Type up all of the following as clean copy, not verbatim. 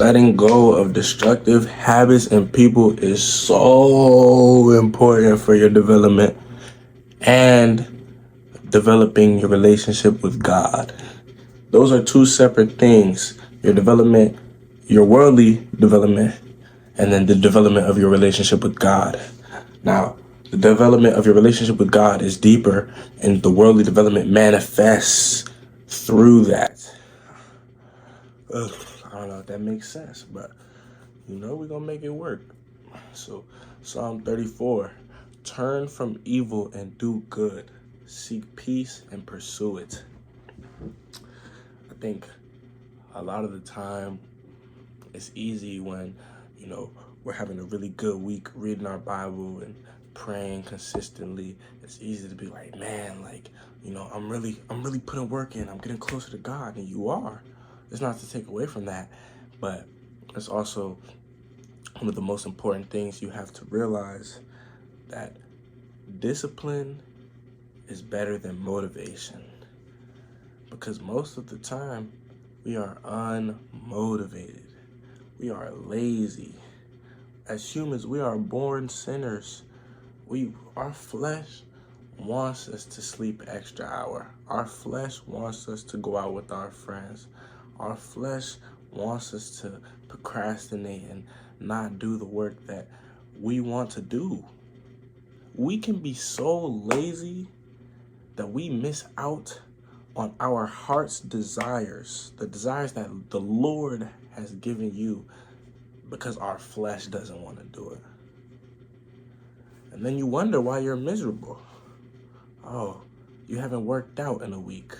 Letting go of destructive habits and people is so important for your development and developing your relationship with God. Those are two separate things. Your development, your worldly development, and then the development of your relationship with God. Now, the development of your relationship with God is deeper, and the worldly development manifests through that. Ugh, I don't know if that makes sense, but we're gonna make it work. So, Psalm 34, turn from evil and do good, seek peace and pursue it. I think a lot of the time it's easy when, we're having a really good week reading our Bible and praying consistently. It's easy to be like, man, I'm really putting work in. I'm getting closer to God, and you are. It's not to take away from that, but it's also one of the most important things you have to realize that discipline is better than motivation. Because most of the time, we are unmotivated. We are lazy. As humans, we are born sinners. Our flesh wants us to sleep extra hour. Our flesh wants us to go out with our friends. Our flesh wants us to procrastinate and not do the work that we want to do. We can be so lazy that we miss out on our heart's desires, the desires that the Lord has given you, because our flesh doesn't want to do it. And then you wonder why you're miserable. Oh, you haven't worked out in a week.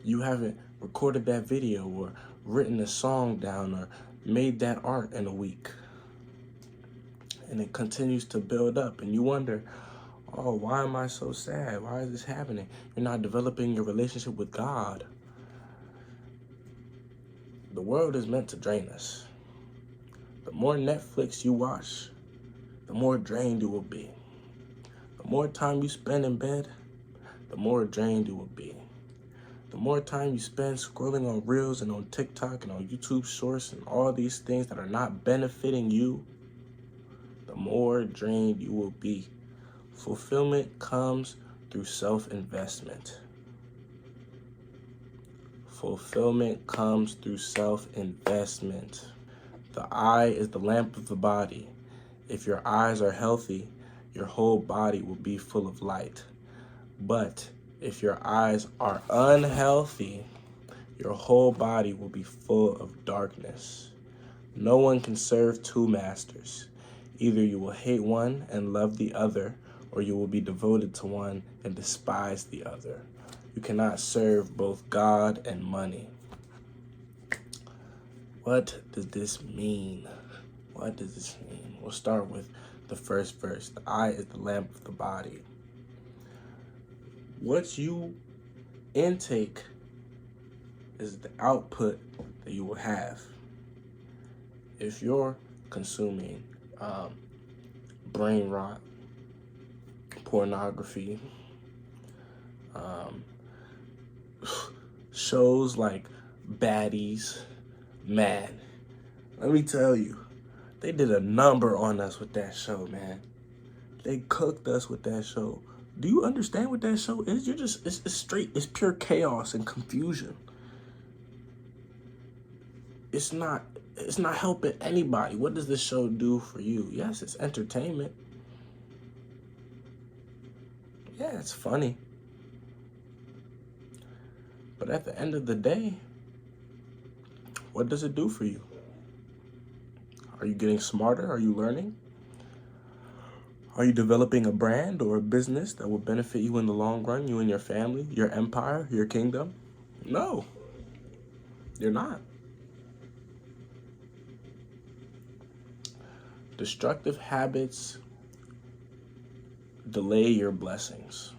You haven't recorded that video or written a song down or made that art in a week. And it continues to build up, and you wonder, oh, why am I so sad? Why is this happening? You're not developing your relationship with God. The world is meant to drain us. The more Netflix you watch, the more drained you will be. The more time you spend in bed, the more drained you will be. The more time you spend scrolling on Reels and on TikTok and on YouTube Shorts and all these things that are not benefiting you, the more drained you will be. Fulfillment comes through self-investment. Fulfillment comes through self-investment. The eye is the lamp of the body. If your eyes are healthy, your whole body will be full of light. But if your eyes are unhealthy, your whole body will be full of darkness. No one can serve two masters. Either you will hate one and love the other, or you will be devoted to one and despise the other. You cannot serve both God and money. What does this mean? What does this mean? We'll start with the first verse. The eye is the lamp of the body. What you intake is the output that you will have. If you're consuming brain rot, pornography, shows like Baddies, man, let me tell you, they did a number on us with that show, man. They cooked us with that show. Do you understand what that show is? It's pure chaos and confusion. It's not helping anybody. What does this show do for you? Yes, it's entertainment. Yeah, it's funny. But at the end of the day, what does it do for you? Are you getting smarter? Are you learning? Are you developing a brand or a business that will benefit you in the long run, you and your family, your empire, your kingdom? No, you're not. Destructive habits delay your blessings.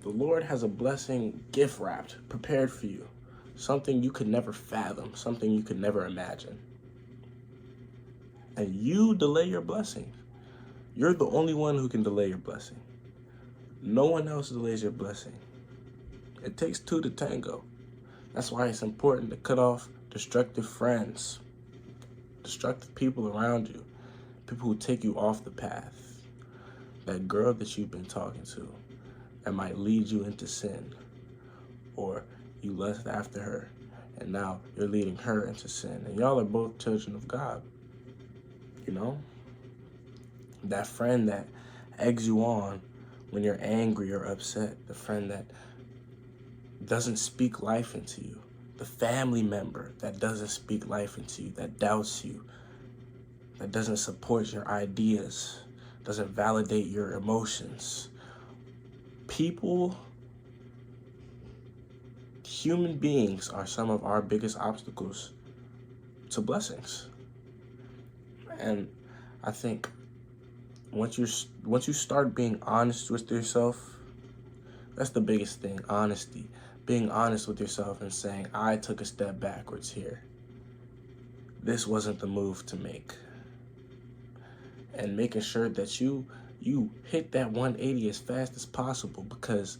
The Lord has a blessing gift wrapped, prepared for you. Something you could never fathom, something you could never imagine. And you delay your blessings. You're the only one who can delay your blessing. No one else delays your blessing. It takes two to tango. That's why it's important to cut off destructive friends, destructive people around you, people who take you off the path. That girl that you've been talking to that might lead you into sin, or you lust after her and now you're leading her into sin, and y'all are both children of God. You know, that friend that eggs you on when you're angry or upset, the friend that doesn't speak life into you, the family member that doesn't speak life into you, that doubts you, that doesn't support your ideas, doesn't validate your emotions. People, human beings are some of our biggest obstacles to blessings. And I think once you start being honest with yourself, that's the biggest thing, honesty. Being honest with yourself and saying, I took a step backwards here. This wasn't the move to make. And making sure that you hit that 180 as fast as possible, because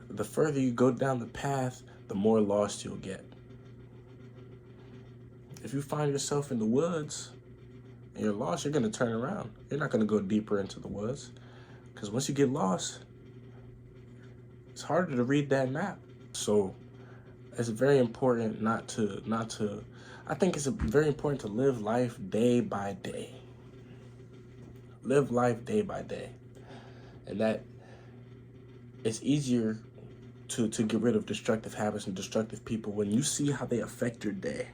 the further you go down the path, the more lost you'll get. If you find yourself in the woods and you're lost, you're going to turn around. You're not going to go deeper into the woods, because once you get lost, it's harder to read that map. So it's very important I think it's very important to live life day by day. Live life day by day. And that it's easier to get rid of destructive habits and destructive people when you see how they affect your day.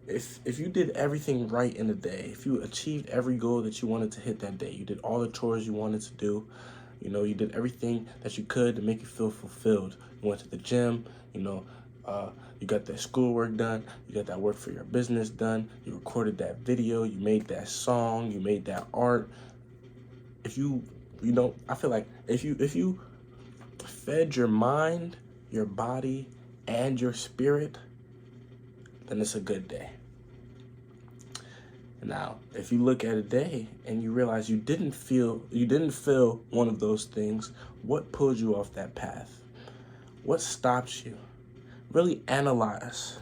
If you did everything right in the day, if you achieved every goal that you wanted to hit that day, you did all the chores you wanted to do, you did everything that you could to make you feel fulfilled. You went to the gym, you got that schoolwork done, you got that work for your business done, you recorded that video, you made that song, you made that art. I feel like if you fed your mind, your body, and your spirit, then it's a good day. Now, if you look at a day and you realize you didn't feel one of those things, what pulled you off that path? What stops you? Really analyze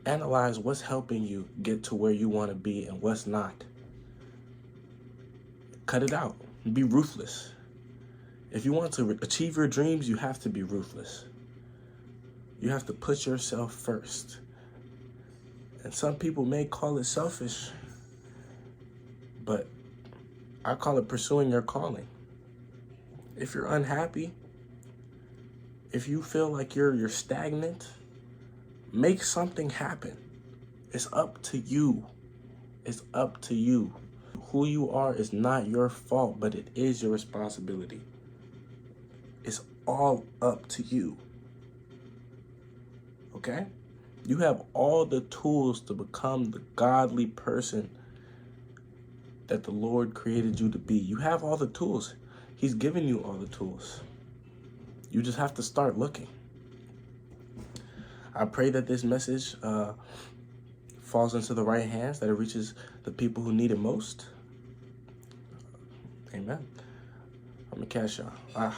what's helping you get to where you want to be and what's not. Cut it out. Be ruthless. If you want to achieve your dreams, you have to be ruthless. You have to put yourself first. And some people may call it selfish, but I call it pursuing your calling. If you're unhappy, if you feel like you're stagnant, make something happen. It's up to you. It's up to you. Who you are is not your fault, but it is your responsibility. It's all up to you. Okay? You have all the tools to become the godly person that the Lord created you to be. You have all the tools. He's given you all the tools. You just have to start looking. I pray that this message falls into the right hands, that it reaches the people who need it most. Amen. I'm gonna catch y'all.